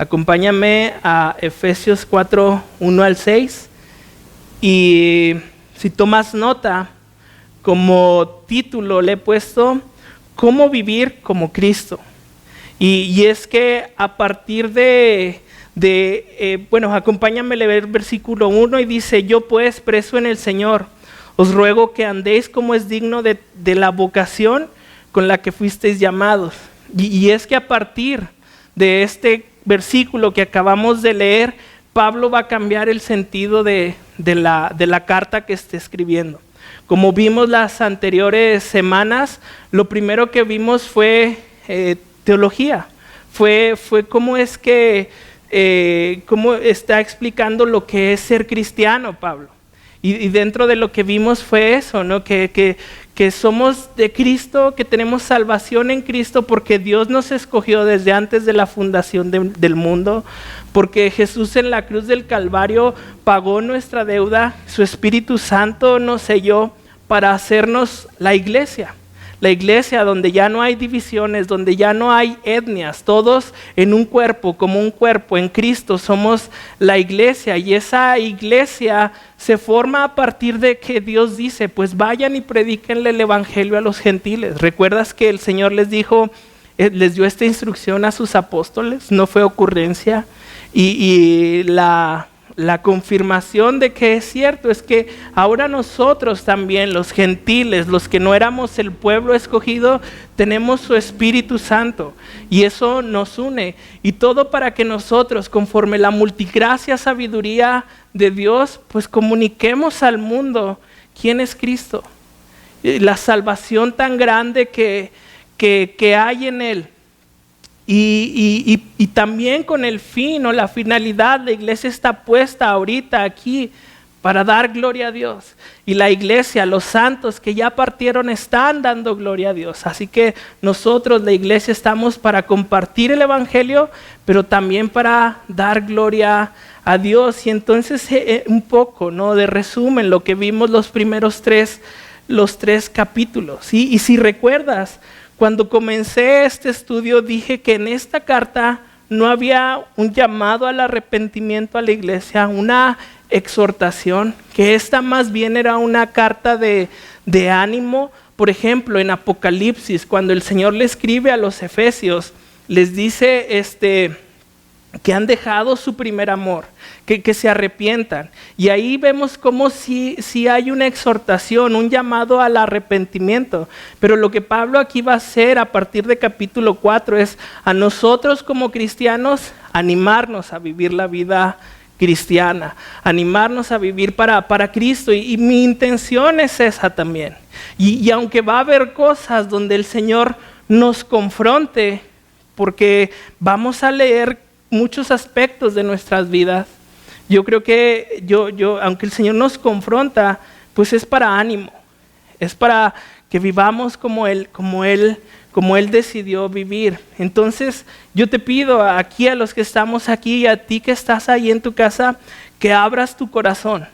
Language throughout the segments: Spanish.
Acompáñame a Efesios 4, 1 al 6. Y si tomas nota, como título le he puesto ¿Cómo vivir como Cristo? Y es que a partir acompáñame a leer el versículo 1 y dice: yo pues, preso en el Señor, os ruego que andéis como es digno de la vocación con la que fuisteis llamados. Y es que a partir de este versículo que acabamos de leer, Pablo va a cambiar el sentido de la carta que está escribiendo. Como vimos las anteriores semanas, lo primero que vimos fue teología. Fue cómo es que, cómo está explicando lo que es ser cristiano, Pablo. Y dentro de lo que vimos fue eso, ¿no? Que somos de Cristo, que tenemos salvación en Cristo porque Dios nos escogió desde antes de la fundación del mundo, porque Jesús en la cruz del Calvario pagó nuestra deuda, su Espíritu Santo nos selló para hacernos la iglesia donde ya no hay divisiones, donde ya no hay etnias, todos en un cuerpo, como un cuerpo en Cristo somos la iglesia, y esa iglesia se forma a partir de que Dios dice: pues vayan y predíquenle el evangelio a los gentiles. ¿Recuerdas que el Señor les dijo, les dio esta instrucción a sus apóstoles? No fue ocurrencia. Y la confirmación de que es cierto es que ahora nosotros también, los gentiles, los que no éramos el pueblo escogido, tenemos su Espíritu Santo y eso nos une, y todo para que nosotros, conforme la multigracia sabiduría de Dios, pues comuniquemos al mundo quién es Cristo, la salvación tan grande que hay en Él. Y también con el fin o la finalidad, la iglesia está puesta ahorita aquí para dar gloria a Dios. Y la iglesia, los santos que ya partieron, están dando gloria a Dios. Así que nosotros, la iglesia, estamos para compartir el evangelio, pero también para dar gloria a Dios. Y entonces un poco, ¿no?, de resumen, lo que vimos los primeros tres capítulos. Y si recuerdas, cuando comencé este estudio dije que en esta carta no había un llamado al arrepentimiento a la iglesia, una exhortación, que esta más bien era una carta de ánimo. Por ejemplo, en Apocalipsis, cuando el Señor le escribe a los efesios, les dice que han dejado su primer amor, que se arrepientan. Y ahí vemos como si hay una exhortación, un llamado al arrepentimiento. Pero lo que Pablo aquí va a hacer a partir de capítulo 4 es a nosotros como cristianos animarnos a vivir la vida cristiana, animarnos a vivir para Cristo. Y mi intención es esa también. Y aunque va a haber cosas donde el Señor nos confronte, porque vamos a leer muchos aspectos de nuestras vidas, yo creo que aunque el Señor nos confronta, pues es para ánimo, es para que vivamos como Él decidió vivir. Entonces yo te pido aquí, a los que estamos aquí y a ti que estás ahí en tu casa, que abras tu corazón.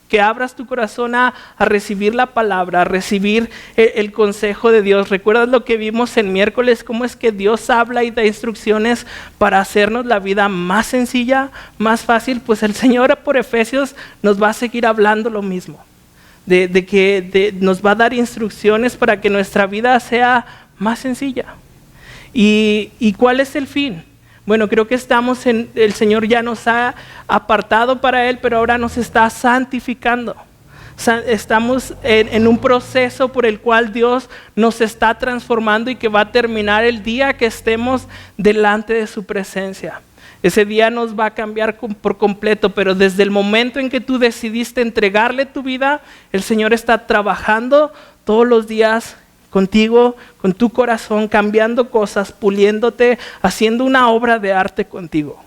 Que abras tu corazón a recibir la palabra, a recibir el consejo de Dios. ¿Recuerdas lo que vimos el miércoles? Cómo es que Dios habla y da instrucciones para hacernos la vida más sencilla, más fácil. Pues el Señor por Efesios nos va a seguir hablando lo mismo. Nos va a dar instrucciones para que nuestra vida sea más sencilla. ¿Y cuál es el fin? Bueno, creo que el Señor ya nos ha apartado para Él, pero ahora nos está santificando. Estamos en un proceso por el cual Dios nos está transformando y que va a terminar el día que estemos delante de su presencia. Ese día nos va a cambiar por completo, pero desde el momento en que tú decidiste entregarle tu vida, el Señor está trabajando todos los días contigo, con tu corazón, cambiando cosas, puliéndote, haciendo una obra de arte contigo,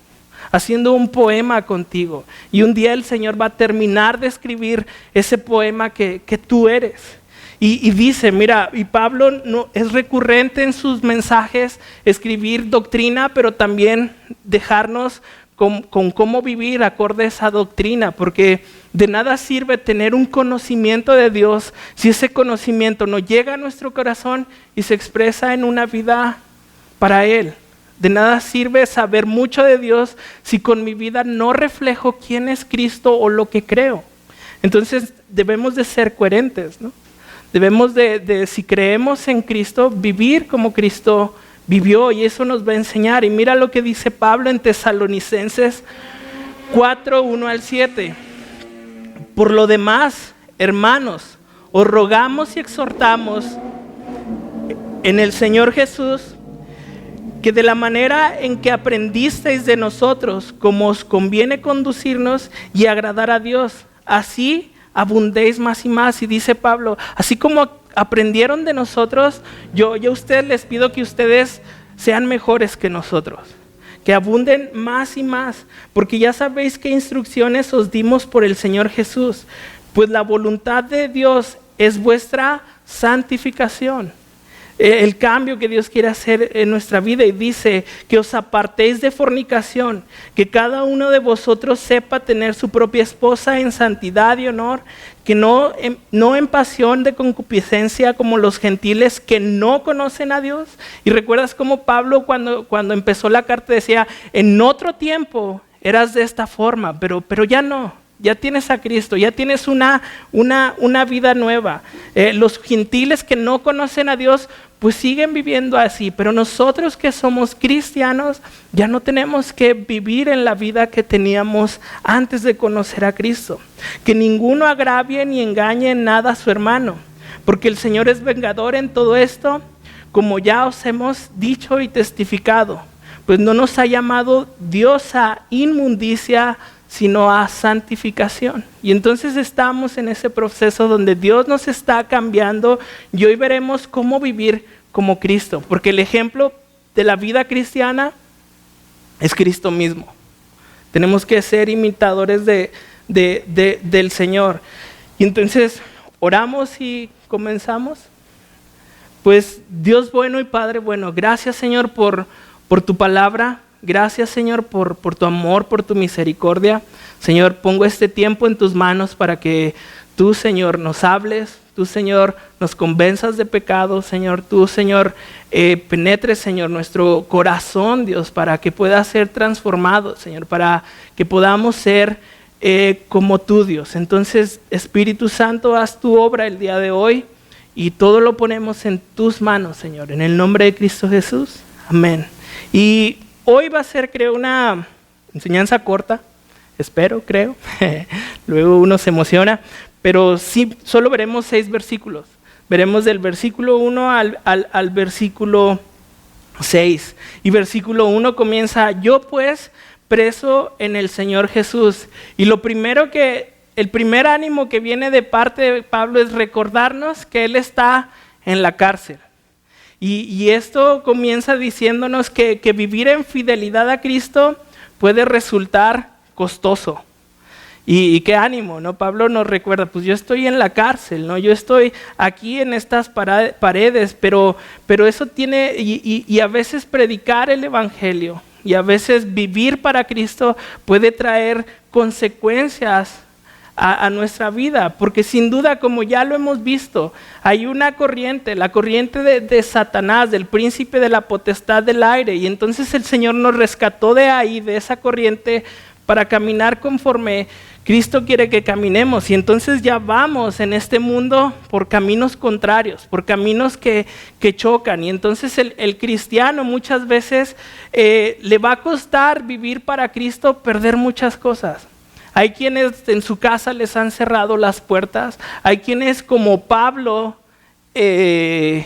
haciendo un poema contigo. Y un día el Señor va a terminar de escribir ese poema que tú eres. Y dice, mira, y Pablo es recurrente en sus mensajes escribir doctrina, pero también dejarnos con cómo vivir acorde a esa doctrina, porque de nada sirve tener un conocimiento de Dios si ese conocimiento no llega a nuestro corazón y se expresa en una vida para Él. De nada sirve saber mucho de Dios si con mi vida no reflejo quién es Cristo o lo que creo. Entonces debemos de ser coherentes, ¿no? Debemos de, si creemos en Cristo, vivir como Cristo vivió, y eso nos va a enseñar. Y mira lo que dice Pablo en Tesalonicenses 4, 1 al 7. Por lo demás, hermanos, os rogamos y exhortamos en el Señor Jesús, que de la manera en que aprendisteis de nosotros, como os conviene conducirnos y agradar a Dios, así abundéis más y más. Y dice Pablo, así como aprendieron de nosotros, yo a ustedes les pido que ustedes sean mejores que nosotros, que abunden más y más, porque ya sabéis qué instrucciones os dimos por el Señor Jesús, pues la voluntad de Dios es vuestra santificación, el cambio que Dios quiere hacer en nuestra vida. Y dice que os apartéis de fornicación, que cada uno de vosotros sepa tener su propia esposa en santidad y honor, que no en pasión de concupiscencia como los gentiles que no conocen a Dios. Y recuerdas cómo Pablo cuando empezó la carta decía, en otro tiempo eras de esta forma, pero ya no. Ya tienes a Cristo, ya tienes una vida nueva. Los gentiles que no conocen a Dios, pues siguen viviendo así, pero nosotros que somos cristianos, ya no tenemos que vivir en la vida que teníamos antes de conocer a Cristo. Que ninguno agravie ni engañe en nada a su hermano, porque el Señor es vengador en todo esto, como ya os hemos dicho y testificado. Pues no nos ha llamado Dios a inmundicia, sino a santificación. Y entonces estamos en ese proceso donde Dios nos está cambiando, y hoy veremos cómo vivir como Cristo, porque el ejemplo de la vida cristiana es Cristo mismo. Tenemos que ser imitadores del Señor. Y entonces oramos y comenzamos. Pues Dios bueno y Padre bueno, gracias Señor por tu palabra. Gracias Señor por tu amor, por tu misericordia. Señor, pongo este tiempo en tus manos para que tú Señor nos hables, tú Señor nos convenzas de pecado, Señor, tú Señor penetres Señor nuestro corazón, Dios, para que pueda ser transformado, Señor, para que podamos ser como tú, Dios. Entonces Espíritu Santo, haz tu obra el día de hoy y todo lo ponemos en tus manos, Señor, en el nombre de Cristo Jesús. Amén. Y hoy va a ser, creo, una enseñanza corta, creo. Luego uno se emociona, pero sí, solo veremos 6 versículos. Veremos del versículo 1 al versículo 6. Y versículo 1 comienza, yo pues preso en el Señor Jesús. Y el primer ánimo que viene de parte de Pablo es recordarnos que Él está en la cárcel. Y esto comienza diciéndonos que vivir en fidelidad a Cristo puede resultar costoso. Y qué ánimo, ¿no? Pablo nos recuerda, pues yo estoy en la cárcel, ¿no? Yo estoy aquí en estas paredes, pero eso tiene, y a veces predicar el evangelio, y a veces vivir para Cristo puede traer consecuencias a nuestra vida, porque sin duda, como ya lo hemos visto, hay una corriente, la corriente de Satanás, del príncipe de la potestad del aire, y entonces el Señor nos rescató de ahí, de esa corriente, para caminar conforme Cristo quiere que caminemos. Y entonces ya vamos en este mundo por caminos contrarios, por caminos que chocan, y entonces el cristiano muchas veces le va a costar vivir para Cristo, perder muchas cosas. Hay quienes en su casa les han cerrado las puertas, hay quienes como Pablo lo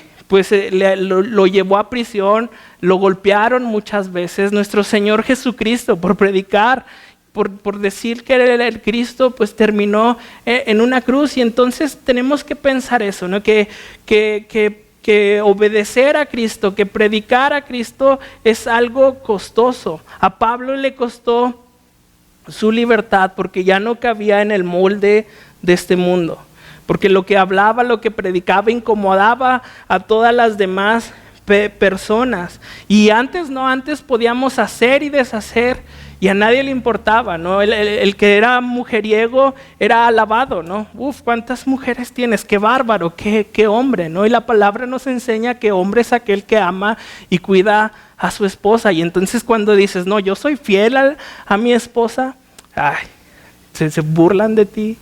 llevó a prisión, lo golpearon muchas veces. Nuestro Señor Jesucristo, por predicar, por decir que era el Cristo, pues terminó en una cruz. Y entonces tenemos que pensar eso, ¿no? Que obedecer a Cristo, que predicar a Cristo es algo costoso. A Pablo le costó su libertad porque ya no cabía en el molde de este mundo, porque lo que hablaba, lo que predicaba incomodaba a todas las demás personas. Y antes podíamos hacer y deshacer y a nadie le importaba, ¿no? El que era mujeriego era alabado, ¿no? Uf, ¿cuántas mujeres tienes? Qué bárbaro, qué hombre, ¿no? Y la palabra nos enseña que hombre es aquel que ama y cuida a su esposa. Y entonces cuando dices, no, yo soy fiel a mi esposa, ay, se burlan de ti.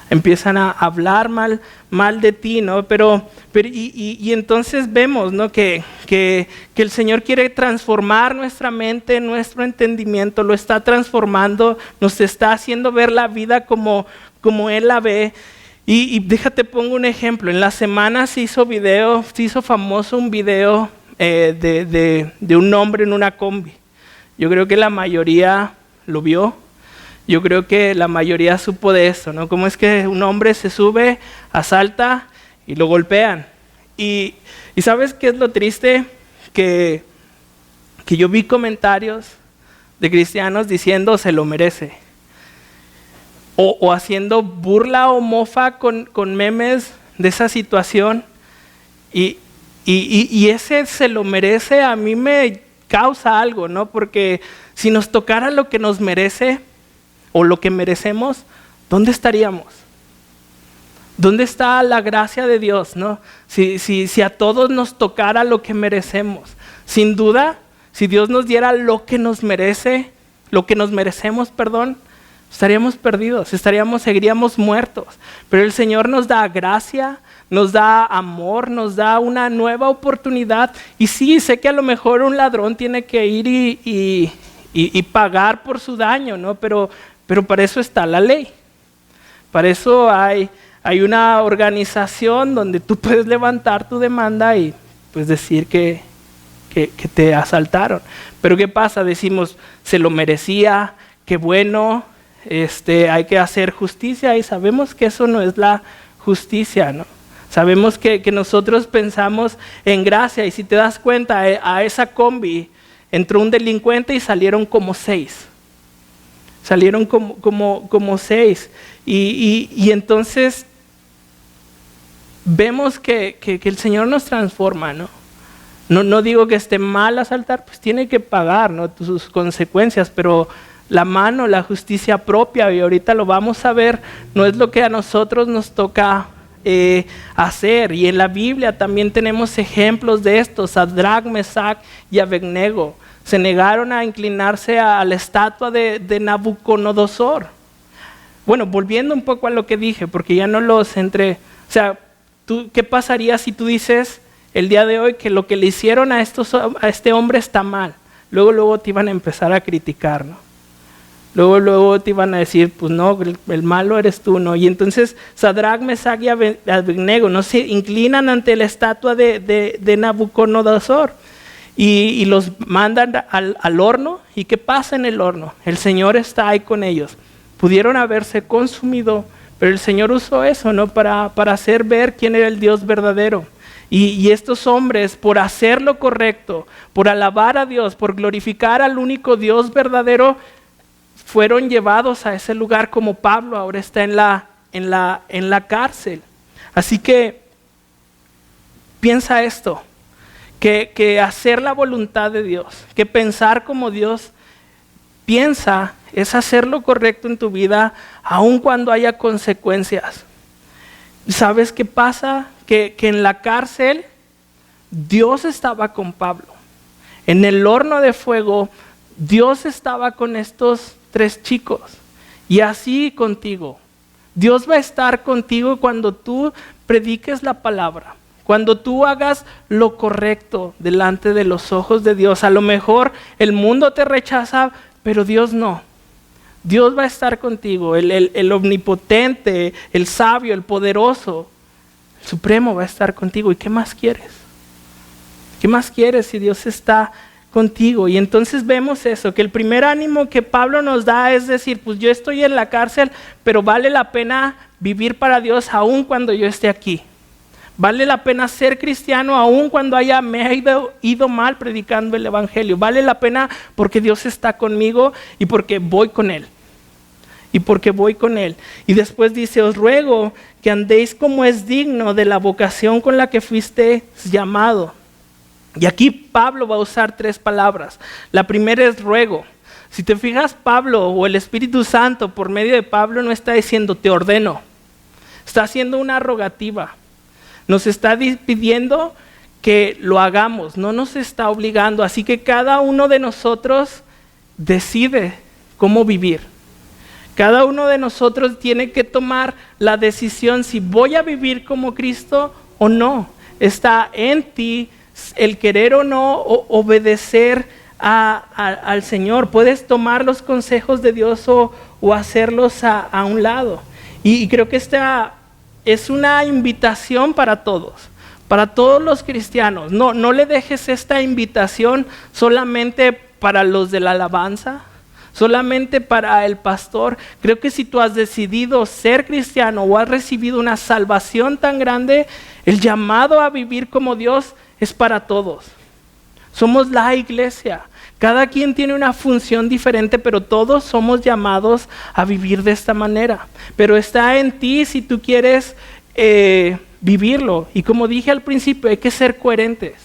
Empiezan a hablar mal de ti, ¿no? Pero entonces vemos, ¿no? que el Señor quiere transformar nuestra mente, nuestro entendimiento, lo está transformando, nos está haciendo ver la vida como Él la ve. Y déjate, pongo un ejemplo. En la semana se hizo famoso un video de un hombre en una combi. Yo creo que la mayoría lo vio. Yo creo que la mayoría supo de eso, ¿no? Cómo es que un hombre se sube, asalta y lo golpean. Y ¿sabes qué es lo triste? Que yo vi comentarios de cristianos diciendo se lo merece. O haciendo burla o mofa con memes de esa situación. Y ese se lo merece a mí me causa algo, ¿no? Porque si nos tocara lo que nos merece o lo que merecemos, ¿dónde estaríamos? ¿Dónde está la gracia de Dios, no? Si a todos nos tocara lo que merecemos, sin duda, si Dios nos diera lo que nos merecemos, estaríamos perdidos, seguiríamos muertos. Pero el Señor nos da gracia, nos da amor, nos da una nueva oportunidad. Y sí, sé que a lo mejor un ladrón tiene que ir y pagar por su daño, ¿no? Pero para eso está la ley. Para eso hay una organización donde tú puedes levantar tu demanda y pues decir que te asaltaron. Pero ¿qué pasa? Decimos, se lo merecía, qué bueno, hay que hacer justicia, y sabemos que eso no es la justicia, ¿no? Sabemos que nosotros pensamos en gracia, y si te das cuenta, a esa combi entró un delincuente y salieron como 6. Salieron como 6. Y entonces vemos que el Señor nos transforma, ¿no? No digo que esté mal asaltar, pues tiene que pagar, ¿no? Sus consecuencias, pero la justicia propia, y ahorita lo vamos a ver, no es lo que a nosotros nos toca hacer. Y en la Biblia también tenemos ejemplos de esto. Sadrach, Mesach y Abednego se negaron a inclinarse a la estatua de Nabucodonosor. Bueno, volviendo un poco a lo que dije, porque ya no lo centré. O sea, ¿qué pasaría si tú dices el día de hoy que lo que le hicieron a este hombre está mal? Luego te iban a empezar a criticar, ¿no? Luego te iban a decir, pues no, el malo eres tú, ¿no? Y entonces Sadrach, Mesach y Abednego no se inclinan ante la estatua de Nabucodonosor. Y los mandan al horno. ¿Y qué pasa en el horno? El Señor está ahí con ellos. Pudieron haberse consumido, pero el Señor usó eso, ¿no? Para hacer ver quién era el Dios verdadero. Y estos hombres, por hacer lo correcto, por alabar a Dios, por glorificar al único Dios verdadero, fueron llevados a ese lugar, como Pablo ahora está en la cárcel. Así que piensa esto. Que hacer la voluntad de Dios, que pensar como Dios piensa, es hacer lo correcto en tu vida, aun cuando haya consecuencias. ¿Sabes qué pasa? Que en la cárcel Dios estaba con Pablo. En el horno de fuego Dios estaba con estos 3 chicos. Y así contigo. Dios va a estar contigo cuando tú prediques la palabra. Cuando tú hagas lo correcto delante de los ojos de Dios. A lo mejor el mundo te rechaza, pero Dios no. Dios va a estar contigo. El omnipotente, el sabio, el poderoso, el supremo va a estar contigo. ¿Y qué más quieres? ¿Qué más quieres si Dios está contigo? Y entonces vemos eso, que el primer ánimo que Pablo nos da es decir, pues yo estoy en la cárcel, pero vale la pena vivir para Dios aun cuando yo esté aquí. Vale la pena ser cristiano aun cuando me haya ido mal predicando el evangelio. Vale la pena porque Dios está conmigo y porque voy con Él. Y después dice, os ruego que andéis como es digno de la vocación con la que fuiste llamado. Y aquí Pablo va a usar 3 palabras. La primera es ruego. Si te fijas, Pablo o el Espíritu Santo por medio de Pablo no está diciendo te ordeno. Está haciendo una rogativa. Nos está pidiendo que lo hagamos, no nos está obligando. Así que cada uno de nosotros decide cómo vivir. Cada uno de nosotros tiene que tomar la decisión si voy a vivir como Cristo o no. Está en ti el querer o no obedecer al Señor. Puedes tomar los consejos de Dios o hacerlos a un lado. Y creo que esta es una invitación para todos los cristianos. No le dejes esta invitación solamente para los de la alabanza, solamente para el pastor. Creo que si tú has decidido ser cristiano o has recibido una salvación tan grande, el llamado a vivir como Dios es para todos. Somos la iglesia. Cada quien tiene una función diferente, pero todos somos llamados a vivir de esta manera. Pero está en ti si tú quieres vivirlo. Y como dije al principio, hay que ser coherentes.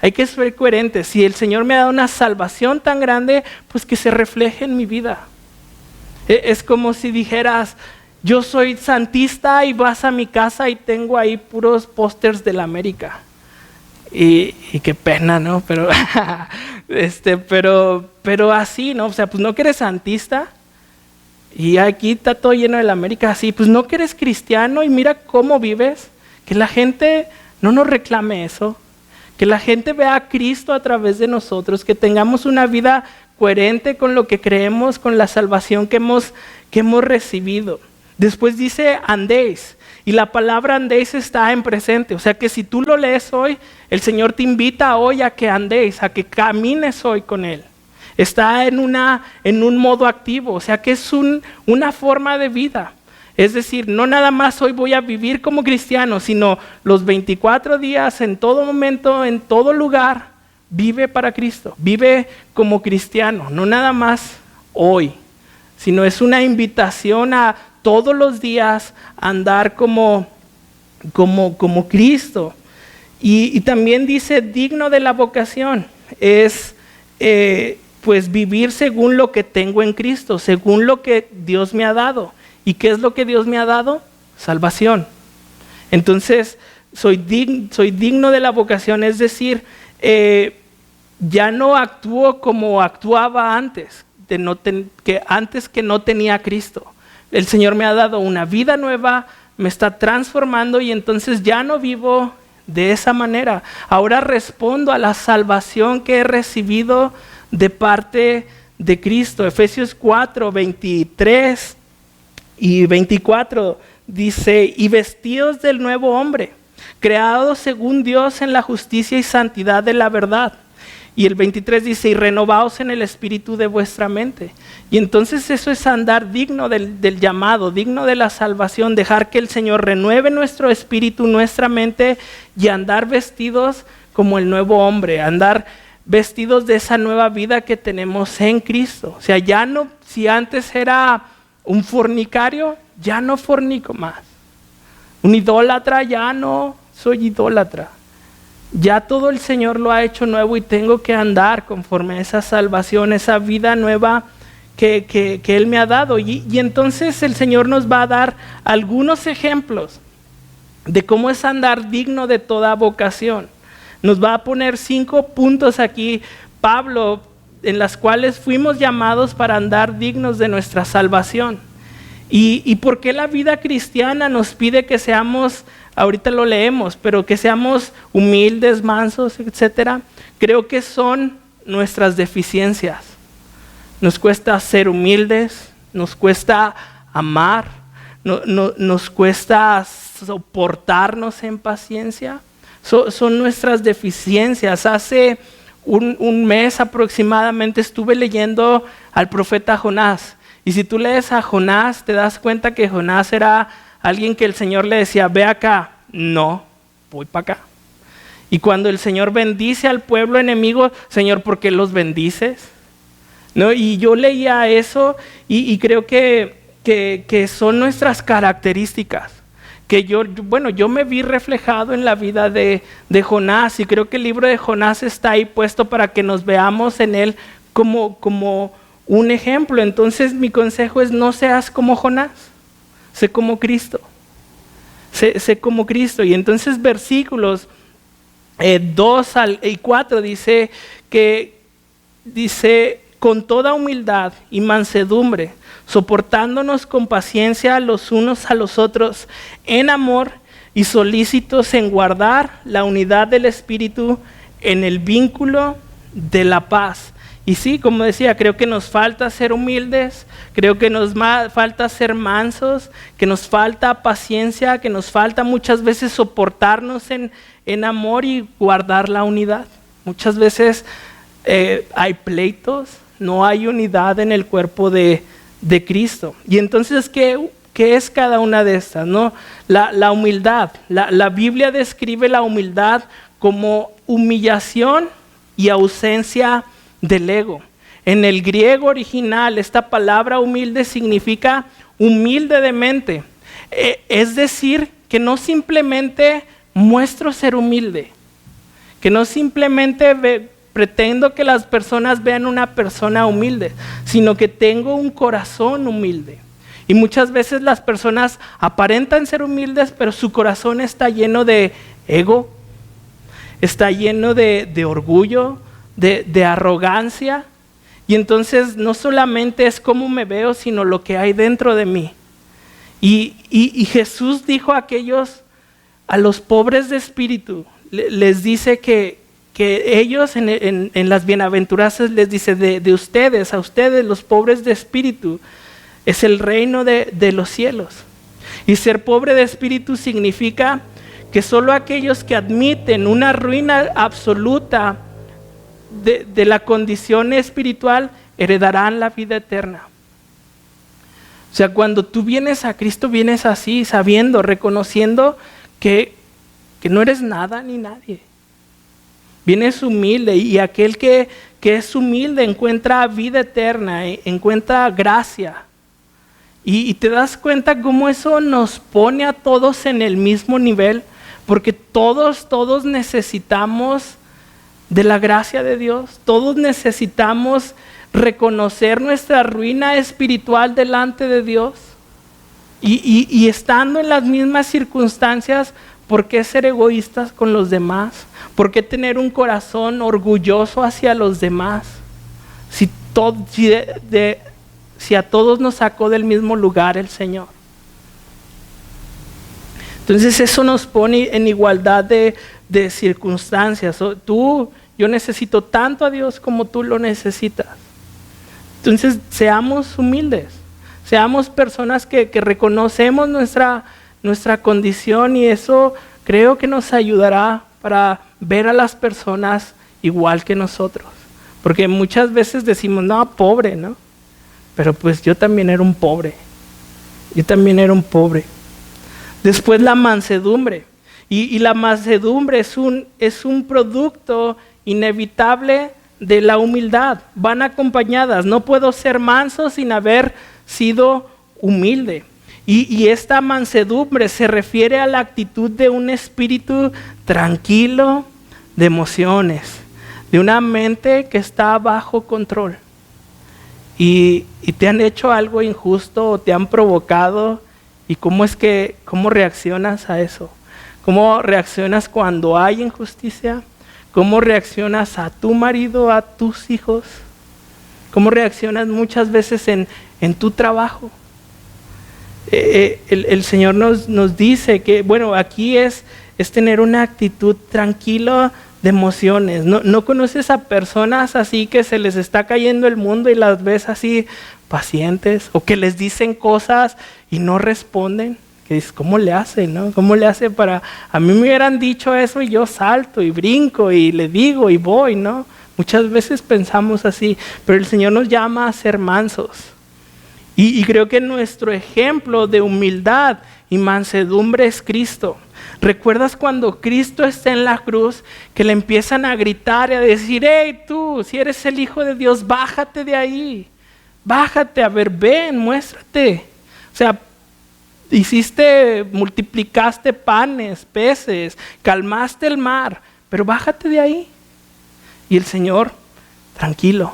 Hay que ser coherentes. Si el Señor me ha dado una salvación tan grande, pues que se refleje en mi vida. Es como si dijeras, yo soy santista y vas a mi casa y tengo ahí puros pósters de la América. Y qué pena, ¿no? Pero así, ¿no? O sea, pues no que eres santista y aquí está todo lleno de la América así. Pues no que eres cristiano y mira cómo vives. Que la gente no nos reclame eso. Que la gente vea a Cristo a través de nosotros. Que tengamos una vida coherente con lo que creemos, con la salvación que hemos recibido. Después dice andéis. Y la palabra andéis está en presente. O sea que si tú lo lees hoy, el Señor te invita hoy a que andéis, a que camines hoy con Él. Está en un modo activo. O sea que es una forma de vida. Es decir, no nada más hoy voy a vivir como cristiano, sino los 24 días, en todo momento, en todo lugar, vive para Cristo. Vive como cristiano. No nada más hoy, sino es una invitación a todos los días andar como Cristo. Y también dice digno de la vocación. Es pues vivir según lo que tengo en Cristo, según lo que Dios me ha dado. ¿Y qué es lo que Dios me ha dado? Salvación. Entonces, soy digno de la vocación, es decir, ya no actúo como actuaba antes, antes que no tenía a Cristo. El Señor me ha dado una vida nueva, me está transformando y entonces ya no vivo de esa manera. Ahora respondo a la salvación que he recibido de parte de Cristo. Efesios 4, 23 y 24 dice, y vestidos del nuevo hombre, creados según Dios en la justicia y santidad de la verdad. Y el 23 dice, y renovaos en el espíritu de vuestra mente. Y entonces eso es andar digno del llamado, digno de la salvación, dejar que el Señor renueve nuestro espíritu, nuestra mente y andar vestidos como el nuevo hombre, andar vestidos de esa nueva vida que tenemos en Cristo. O sea, ya no, si antes era un fornicario, ya no fornico más. Un idólatra, ya no soy idólatra. Ya todo el Señor lo ha hecho nuevo y tengo que andar conforme a esa salvación, esa vida nueva que Él me ha dado. Y entonces el Señor nos va a dar algunos ejemplos de cómo es andar digno de toda vocación. Nos va a poner 5 puntos aquí, Pablo, en las cuales fuimos llamados para andar dignos de nuestra salvación. ¿Y por qué la vida cristiana nos pide que seamos, ahorita lo leemos, pero que seamos humildes, mansos, etcétera? Creo que son nuestras deficiencias. Nos cuesta ser humildes, nos cuesta amar, nos cuesta soportarnos en paciencia. Son nuestras deficiencias. Hace un mes aproximadamente estuve leyendo al profeta Jonás. Y si tú lees a Jonás, te das cuenta que Jonás era alguien que el Señor le decía, ve acá. No, voy para acá. Y cuando el Señor bendice al pueblo enemigo, Señor, ¿por qué los bendices? ¿No? Y yo leía eso y creo que son nuestras características. que yo me vi reflejado en la vida de Jonás, y creo que el libro de Jonás está ahí puesto para que nos veamos en él como un ejemplo. Entonces mi consejo es: no seas como Jonás, sé como Cristo. Sé como Cristo. Y entonces versículos 2 y 4 dice con toda humildad y mansedumbre, soportándonos con paciencia los unos a los otros en amor, y solícitos en guardar la unidad del Espíritu en el vínculo de la paz. Y sí, como decía, creo que nos falta ser humildes, creo que nos falta ser mansos, que nos falta paciencia, que nos falta muchas veces soportarnos en amor y guardar la unidad. Muchas veces hay pleitos, no hay unidad en el cuerpo de Cristo. Y entonces, ¿qué es cada una de estas, no? La humildad. La Biblia describe la humildad como humillación y ausencia del ego. En el griego original, esta palabra humilde significa humilde de mente. Es decir, que no simplemente muestro ser humilde, que no simplemente pretendo que las personas vean una persona humilde, sino que tengo un corazón humilde. Y muchas veces las personas aparentan ser humildes, pero su corazón está lleno de ego, está lleno de orgullo, de arrogancia. Y entonces no solamente es cómo me veo, sino lo que hay dentro de mí. Y Jesús dijo a los pobres de espíritu, les dice que ellos en las bienaventuranzas les dice: de ustedes, a ustedes los pobres de espíritu, es el reino de los cielos. Y ser pobre de espíritu significa que solo aquellos que admiten una ruina absoluta de la condición espiritual heredarán la vida eterna. O sea, cuando tú vienes a Cristo, vienes así, sabiendo, reconociendo que no eres nada ni nadie. Vienes humilde, y aquel que es humilde encuentra vida eterna, encuentra gracia. Y te das cuenta cómo eso nos pone a todos en el mismo nivel, porque todos necesitamos de la gracia de Dios. Todos necesitamos reconocer nuestra ruina espiritual delante de Dios. Y estando en las mismas circunstancias, ¿por qué ser egoístas con los demás? ¿Por qué tener un corazón orgulloso hacia los demás? Si a todos nos sacó del mismo lugar el Señor. Entonces eso nos pone en igualdad de circunstancias. Yo necesito tanto a Dios como tú lo necesitas. Entonces seamos humildes, seamos personas que reconocemos nuestra condición, y eso creo que nos ayudará para ver a las personas igual que nosotros. Porque muchas veces decimos: no, pobre, ¿no? Pero pues yo también era un pobre. Después la mansedumbre. Y la mansedumbre es un producto inevitable de la humildad. Van acompañadas. No puedo ser manso sin haber sido humilde. Y esta mansedumbre se refiere a la actitud de un espíritu tranquilo, de emociones, de una mente que está bajo control. Y te han hecho algo injusto o te han provocado, y cómo reaccionas a eso. ¿Cómo reaccionas cuando hay injusticia? ¿Cómo reaccionas a tu marido, a tus hijos? ¿Cómo reaccionas muchas veces en tu trabajo? El Señor nos dice que, bueno, aquí es tener una actitud tranquila de emociones. No conoces a personas así que se les está cayendo el mundo y las ves así pacientes, o que les dicen cosas y no responden. Que dices: ¿cómo le hace, no? ¿Cómo le hace para...? A mí me hubieran dicho eso y yo salto y brinco y le digo y voy, ¿no? Muchas veces pensamos así, pero el Señor nos llama a ser mansos. Y creo que nuestro ejemplo de humildad y mansedumbre es Cristo. ¿Recuerdas cuando Cristo está en la cruz, que le empiezan a gritar y a decir: hey, tú, si eres el Hijo de Dios, bájate de ahí, bájate, a ver, ven, muéstrate? O sea, multiplicaste panes, peces, calmaste el mar, pero bájate de ahí. Y el Señor, tranquilo.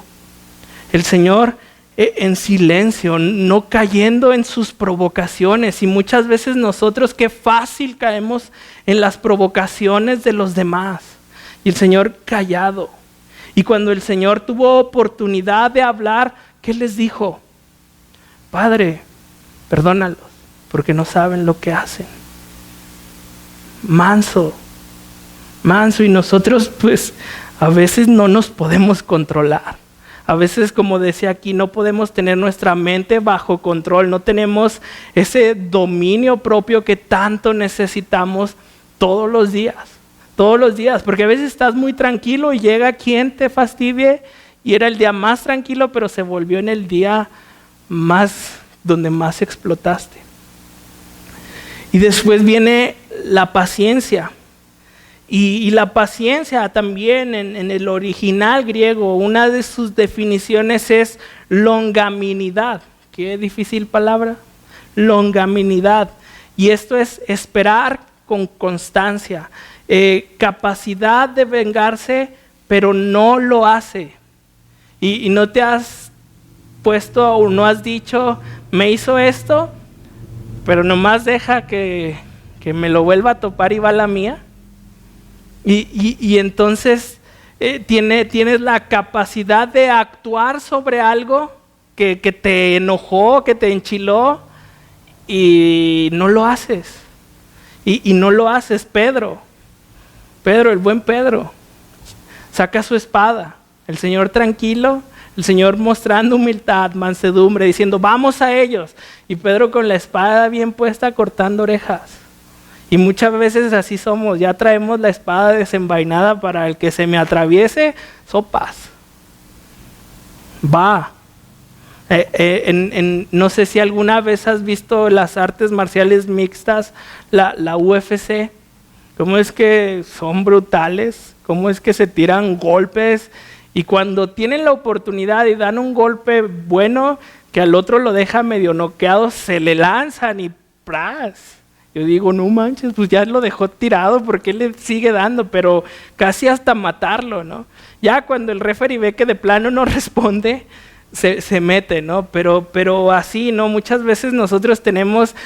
El Señor en silencio, no cayendo en sus provocaciones. Y muchas veces nosotros qué fácil caemos en las provocaciones de los demás. Y el Señor callado. Y cuando el Señor tuvo oportunidad de hablar, ¿qué les dijo? Padre, perdónalos, porque no saben lo que hacen. Manso. Y nosotros pues a veces no nos podemos controlar. A veces, como decía aquí, no podemos tener nuestra mente bajo control. No tenemos ese dominio propio que tanto necesitamos todos los días. Porque a veces estás muy tranquilo y llega quien te fastidie y era el día más tranquilo, pero se volvió en el día donde más explotaste. Y después viene la paciencia. Y la paciencia también en el original griego, una de sus definiciones es longanimidad. Qué difícil palabra. Longanimidad. Y esto es esperar con constancia. Capacidad de vengarse, pero no lo hace. Y no te has puesto o no has dicho, me hizo esto, pero nomás deja que me lo vuelva a topar y va la mía. Y entonces tienes la capacidad de actuar sobre algo que te enojó, que te enchiló y no lo haces. Y no lo haces. Pedro, el buen Pedro, saca su espada. El Señor tranquilo, el Señor mostrando humildad, mansedumbre, diciendo vamos a ellos. Y Pedro con la espada bien puesta cortando orejas. Y muchas veces así somos, ya traemos la espada desenvainada para el que se me atraviese, sopas. Va. No sé si alguna vez has visto las artes marciales mixtas, la UFC, cómo es que son brutales, cómo es que se tiran golpes y cuando tienen la oportunidad y dan un golpe bueno que al otro lo deja medio noqueado, se le lanzan y ¡pras! Yo digo, no manches, pues ya lo dejó tirado, ¿por qué le sigue dando? Pero casi hasta matarlo, ¿no? Ya cuando el referee ve que de plano no responde, se mete, ¿no? Pero así, ¿no? Muchas veces nosotros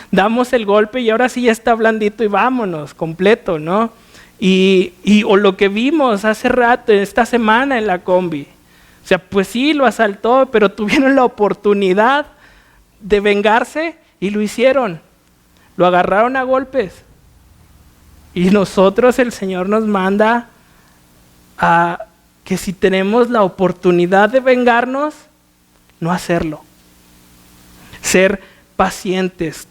damos el golpe y ahora sí ya está blandito y vámonos, completo, ¿no? O lo que vimos hace rato, esta semana en la combi. O sea, pues sí, lo asaltó, pero tuvieron la oportunidad de vengarse y lo hicieron. Lo agarraron a golpes. Y nosotros, el Señor nos manda a que si tenemos la oportunidad de vengarnos, no hacerlo. Ser pacientes,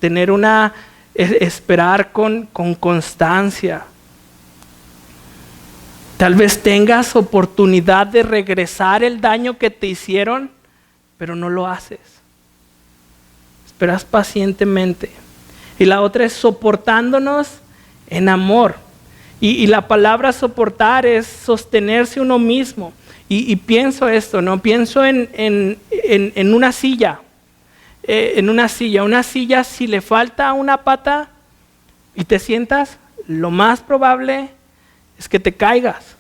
esperar con constancia. Tal vez tengas oportunidad de regresar el daño que te hicieron, pero no lo haces. Esperas pacientemente. Y la otra es soportándonos en amor. Y la palabra soportar es sostenerse uno mismo. Y pienso esto, ¿no? Pienso en una silla. Una silla, si le falta una pata y te sientas, lo más probable es que te caigas.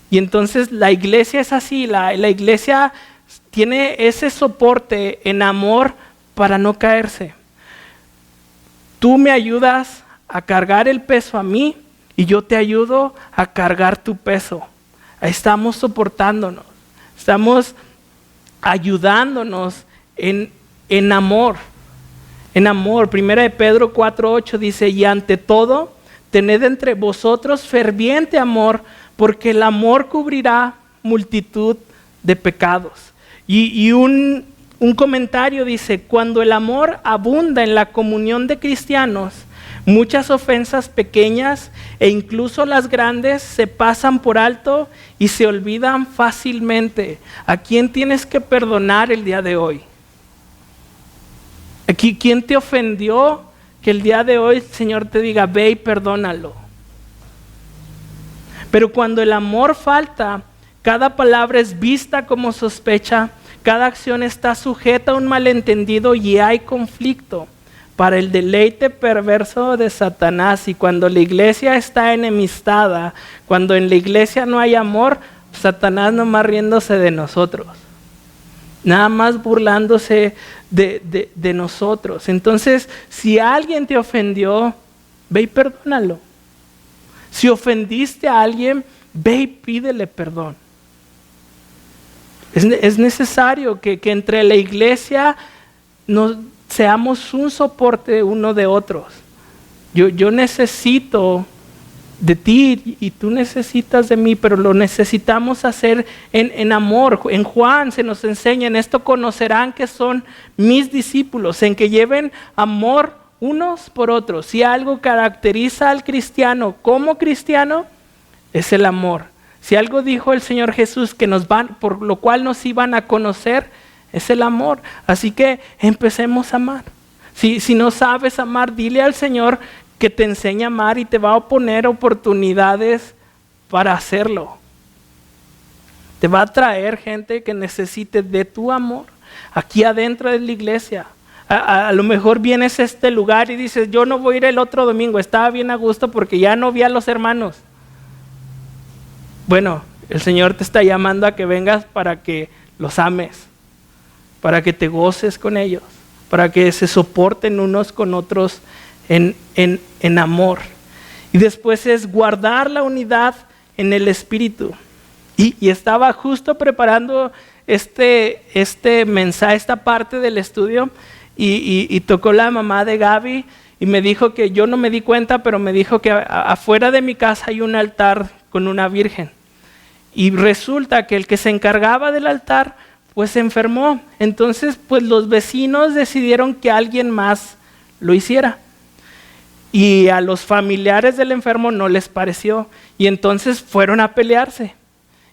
Y entonces la iglesia es así, la iglesia tiene ese soporte en amor para no caerse. Tú me ayudas a cargar el peso a mí y yo te ayudo a cargar tu peso. Ahí estamos soportándonos, estamos ayudándonos en amor. En amor, 1 Pedro 4:8 dice, y ante todo, tened entre vosotros ferviente amor, porque el amor cubrirá multitud de pecados. Y un comentario dice, cuando el amor abunda en la comunión de cristianos, muchas ofensas pequeñas e incluso las grandes se pasan por alto y se olvidan fácilmente. ¿A quién tienes que perdonar el día de hoy? Aquí, ¿quién te ofendió que el día de hoy el Señor te diga, ve y perdónalo? Pero cuando el amor falta, cada palabra es vista como sospecha, cada acción está sujeta a un malentendido y hay conflicto. para el deleite perverso de Satanás. Y cuando la iglesia está enemistada, cuando en la iglesia no hay amor, Satanás nomás riéndose de nosotros, nada más burlándose de nosotros. Entonces, si alguien te ofendió, ve y perdónalo. Si ofendiste a alguien, ve y pídele perdón. Es necesario que entre la iglesia seamos un soporte uno de otros. Yo necesito de ti y tú necesitas de mí, pero lo necesitamos hacer en amor. En Juan se nos enseña, en esto conocerán que son mis discípulos, en que lleven amor unos por otros. Si algo caracteriza al cristiano como cristiano, es el amor. Si algo dijo el Señor Jesús por lo cual nos iban a conocer, es el amor. Así que empecemos a amar. Si no sabes amar, dile al Señor que te enseña a amar y te va a poner oportunidades para hacerlo. Te va a traer gente que necesite de tu amor aquí adentro de la iglesia. A lo mejor vienes a este lugar y dices, yo no voy a ir el otro domingo, estaba bien a gusto porque ya no vi a los hermanos. Bueno, el Señor te está llamando a que vengas para que los ames, para que te goces con ellos, para que se soporten unos con otros en amor. Y después es guardar la unidad en el Espíritu. Y estaba justo preparando este mensaje, esta parte del estudio, y tocó la mamá de Gaby y me dijo que yo no me di cuenta, pero me dijo que afuera de mi casa hay un altar con una virgen. Y resulta que el que se encargaba del altar pues se enfermó. Entonces pues los vecinos decidieron que alguien más lo hiciera. Y a los familiares del enfermo no les pareció. Y entonces fueron a pelearse.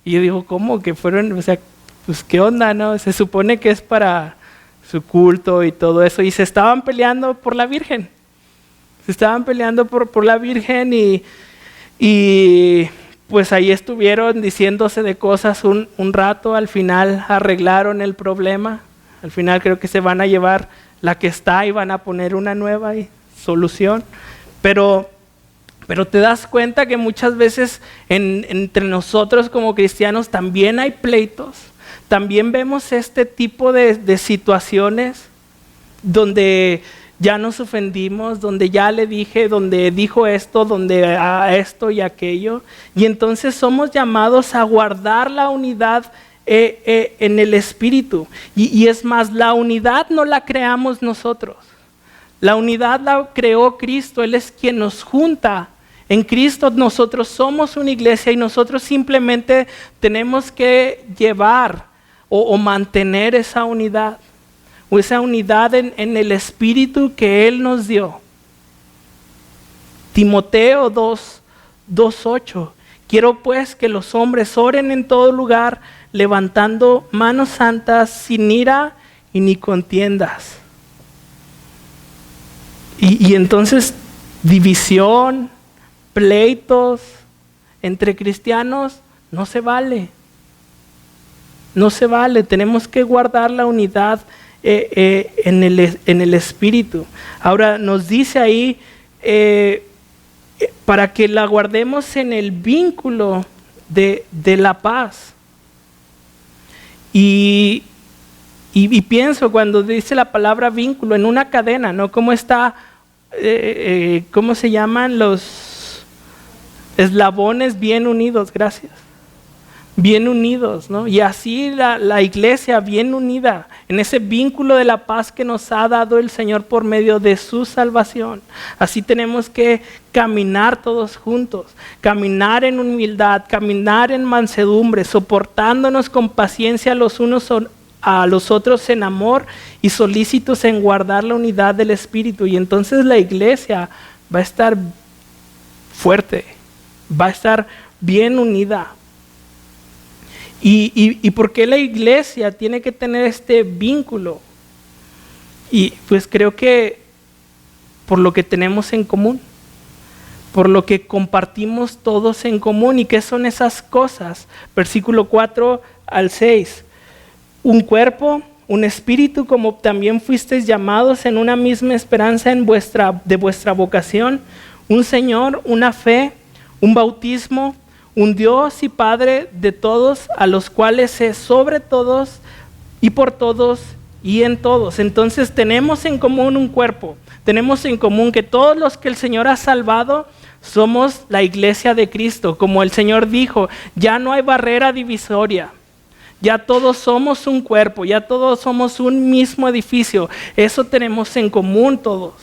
Y yo digo, ¿cómo que fueron? O sea, pues qué onda, ¿no? Se supone que es para su culto y todo eso. Y se estaban peleando por la Virgen. Se estaban peleando por la Virgen y pues ahí estuvieron diciéndose de cosas un rato. Al final arreglaron el problema. Al final creo que se van a llevar la que está y van a poner una nueva solución. Pero te das cuenta que muchas veces entre nosotros como cristianos también hay pleitos. También vemos este tipo de situaciones donde ya nos ofendimos, donde ya le dije, donde dijo esto, donde esto y aquello. Y entonces somos llamados a guardar la unidad en el Espíritu. Y es más, la unidad no la creamos nosotros. La unidad la creó Cristo. Él es quien nos junta. En Cristo nosotros somos una iglesia y nosotros simplemente tenemos que llevar o mantener esa unidad. O esa unidad en el Espíritu que Él nos dio. Timoteo 2:8. Quiero pues que los hombres oren en todo lugar, levantando manos santas, sin ira y ni contiendas. Y entonces división, pleitos entre cristianos no se vale. No se vale. Tenemos que guardar la unidad en el Espíritu. Ahora nos dice ahí para que la guardemos en el vínculo de la paz. Y pienso cuando dice la palabra vínculo en una cadena, ¿no? ¿Cómo está? ¿Cómo se llaman los eslabones bien unidos? Gracias. Bien unidos, ¿no? Y así la iglesia bien unida en ese vínculo de la paz que nos ha dado el Señor por medio de su salvación. Así tenemos que caminar todos juntos, caminar en humildad, caminar en mansedumbre, soportándonos con paciencia los unos a los otros en amor y solícitos en guardar la unidad del Espíritu. Y entonces la iglesia va a estar fuerte, va a estar bien unida. ¿Y por qué la iglesia tiene que tener este vínculo? Y pues creo que por lo que tenemos en común, por lo que compartimos todos en común. ¿Y qué son esas cosas? Versículo 4 al 6. Un cuerpo, un espíritu, como también fuisteis llamados en una misma esperanza de vuestra vocación, un Señor, una fe, un bautismo, un Dios y Padre de todos, a los cuales es sobre todos y por todos y en todos. Entonces tenemos en común un cuerpo, tenemos en común que todos los que el Señor ha salvado somos la iglesia de Cristo. Como el Señor dijo, ya no hay barrera divisoria, ya todos somos un cuerpo, ya todos somos un mismo edificio. Eso tenemos en común todos.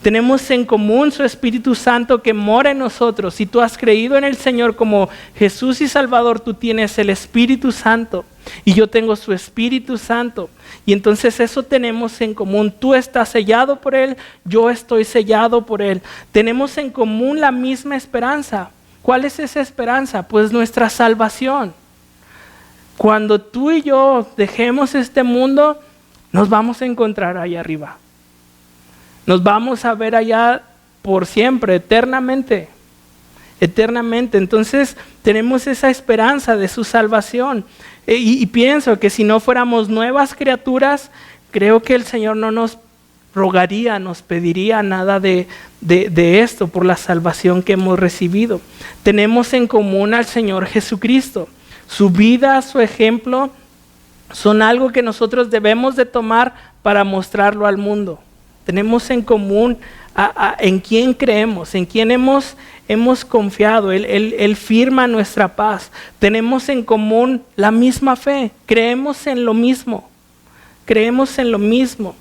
Tenemos en común su Espíritu Santo que mora en nosotros. Si tú has creído en el Señor como Jesús y Salvador, tú tienes el Espíritu Santo y yo tengo su Espíritu Santo. Y entonces eso tenemos en común. Tú estás sellado por Él, yo estoy sellado por Él. Tenemos en común la misma esperanza. ¿Cuál es esa esperanza? Pues nuestra salvación. Cuando tú y yo dejemos este mundo, nos vamos a encontrar allá arriba. Nos vamos a ver allá por siempre, eternamente. Eternamente. Entonces tenemos esa esperanza de su salvación. Y pienso que si no fuéramos nuevas criaturas, creo que el Señor no nos rogaría, nos pediría nada de esto por la salvación que hemos recibido. Tenemos en común al Señor Jesucristo. Su vida, su ejemplo, son algo que nosotros debemos de tomar para mostrarlo al mundo. Tenemos en común en quién creemos, en quién hemos confiado. Él firma nuestra paz. Tenemos en común la misma fe. Creemos en lo mismo. Creemos en lo mismo.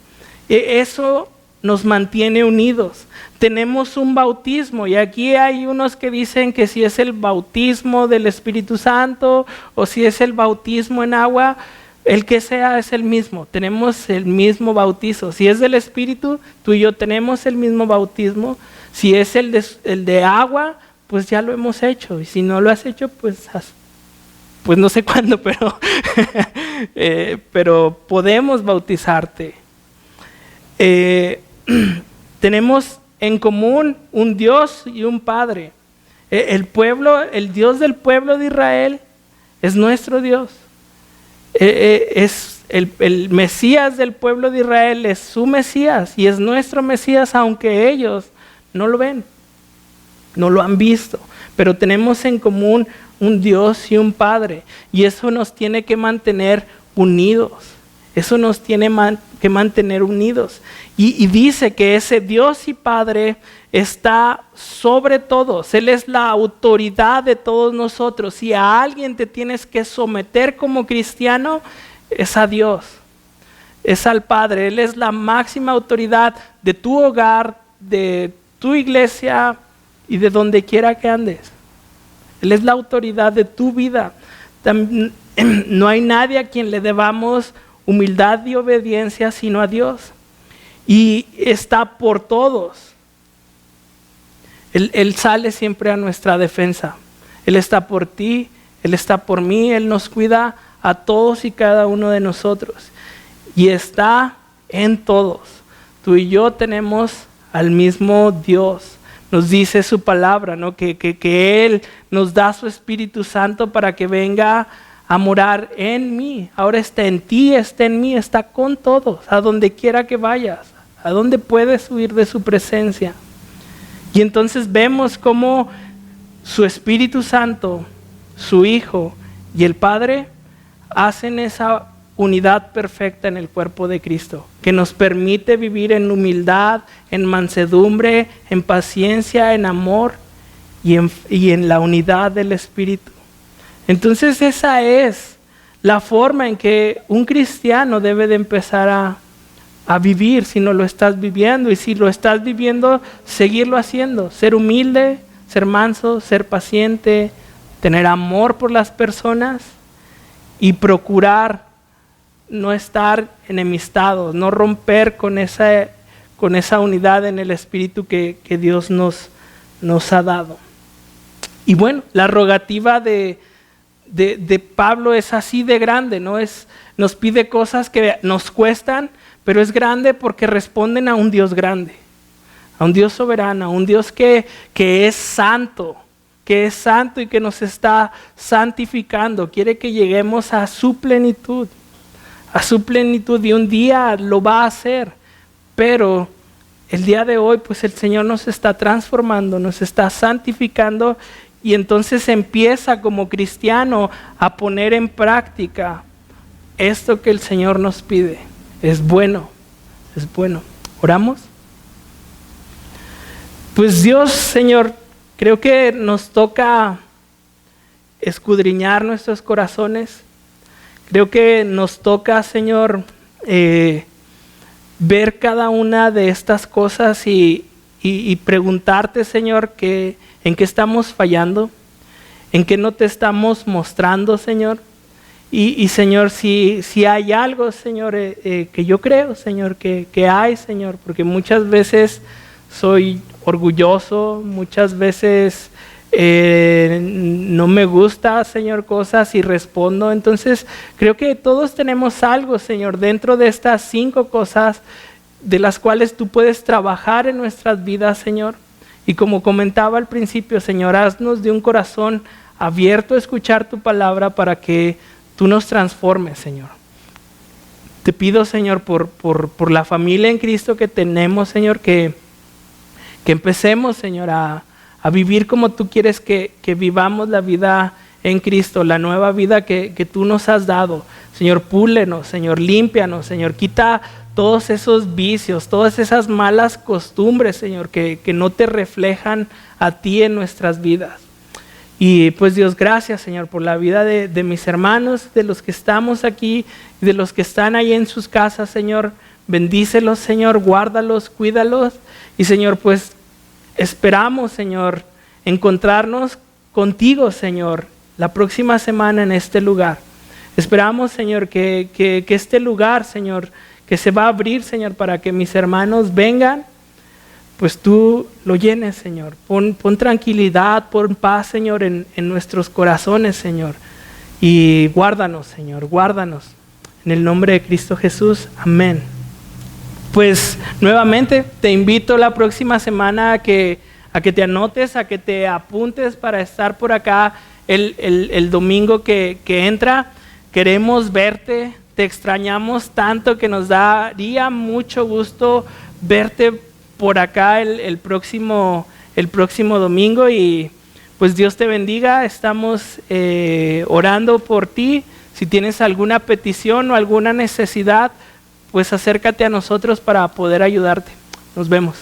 Eso nos mantiene unidos. Tenemos un bautismo y aquí hay unos que dicen que si es el bautismo del Espíritu Santo o si es el bautismo en agua. El que sea es el mismo, tenemos el mismo bautizo. Si es del Espíritu, tú y yo tenemos el mismo bautismo. Si es el de agua, pues ya lo hemos hecho. Y si no lo has hecho, pues no sé cuándo, pero podemos bautizarte. Tenemos en común un Dios y un Padre. El Dios del pueblo de Israel es nuestro Dios. Es el Mesías del pueblo de Israel, es su Mesías y es nuestro Mesías, aunque ellos no lo ven, no lo han visto, pero tenemos en común un Dios y un Padre y eso nos tiene que mantener unidos, eso nos tiene que mantener unidos y dice que ese Dios y Padre está sobre todos. Él es la autoridad de todos nosotros. Si a alguien te tienes que someter como cristiano, es a Dios, es al Padre. Él es la máxima autoridad de tu hogar, de tu iglesia y de donde quiera que andes. Él es la autoridad de tu vida. No hay nadie a quien le debamos humildad y obediencia sino a Dios. Y está por todos. Él sale siempre a nuestra defensa. Él está por ti, Él está por mí, Él nos cuida a todos y cada uno de nosotros. Y está en todos. Tú y yo tenemos al mismo Dios. Nos dice su palabra, ¿no? Que Él nos da su Espíritu Santo para que venga a morar en mí. Ahora está en ti, está en mí, está con todos. A donde quiera que vayas, a donde puedes huir de su presencia. Y entonces vemos cómo su Espíritu Santo, su Hijo y el Padre hacen esa unidad perfecta en el cuerpo de Cristo, que nos permite vivir en humildad, en mansedumbre, en paciencia, en amor y en la unidad del Espíritu. Entonces esa es la forma en que un cristiano debe de empezar a vivir si no lo estás viviendo, y si lo estás viviendo, seguirlo haciendo, ser humilde, ser manso, ser paciente, tener amor por las personas y procurar no estar enemistados, no romper con esa unidad en el Espíritu que Dios nos ha dado. Y bueno, la rogativa de Pablo es así de grande, ¿no? Nos pide cosas que nos cuestan, pero es grande porque responden a un Dios grande, a un Dios soberano, a un Dios que es santo y que nos está santificando. Quiere que lleguemos a su plenitud, a su plenitud y un día lo va a hacer. Pero el día de hoy, pues el Señor nos está transformando, nos está santificando y entonces empieza como cristiano a poner en práctica esto que el Señor nos pide. Es bueno, es bueno. ¿Oramos? Pues Dios, Señor, creo que nos toca escudriñar nuestros corazones. Creo que nos toca, Señor, ver cada una de estas cosas y preguntarte, Señor, en qué estamos fallando, en qué no te estamos mostrando, Señor. Y Señor, si hay algo, Señor, que yo creo, Señor, que hay, Señor, porque muchas veces soy orgulloso, muchas veces no me gusta, Señor, cosas y respondo. Entonces, creo que todos tenemos algo, Señor, dentro de estas 5 cosas de las cuales tú puedes trabajar en nuestras vidas, Señor. Y como comentaba al principio, Señor, haznos de un corazón abierto a escuchar tu palabra para que tú nos transformes, Señor. Te pido, Señor, por la familia en Cristo que tenemos, Señor, que empecemos, Señor, a vivir como tú quieres que vivamos la vida en Cristo, la nueva vida que tú nos has dado. Señor, púlenos, Señor, límpianos, Señor, quita todos esos vicios, todas esas malas costumbres, Señor, que no te reflejan a ti en nuestras vidas. Y pues Dios, gracias, Señor, por la vida de mis hermanos, de los que estamos aquí, de los que están ahí en sus casas, Señor. Bendícelos, Señor, guárdalos, cuídalos. Y Señor, pues esperamos, Señor, encontrarnos contigo, Señor, la próxima semana en este lugar. Esperamos, Señor, que este lugar, Señor, que se va a abrir, Señor, para que mis hermanos vengan, pues tú lo llenes, Señor. Pon tranquilidad, pon paz, Señor, en nuestros corazones, Señor. Y guárdanos, Señor, guárdanos. En el nombre de Cristo Jesús, amén. Pues nuevamente te invito la próxima semana a que te anotes, a que te apuntes para estar por acá el domingo que entra. Queremos verte, te extrañamos tanto que nos daría mucho gusto verte por acá el próximo domingo. Y pues Dios te bendiga. Estamos orando por ti. Si tienes alguna petición o alguna necesidad, pues acércate a nosotros para poder ayudarte. Nos vemos.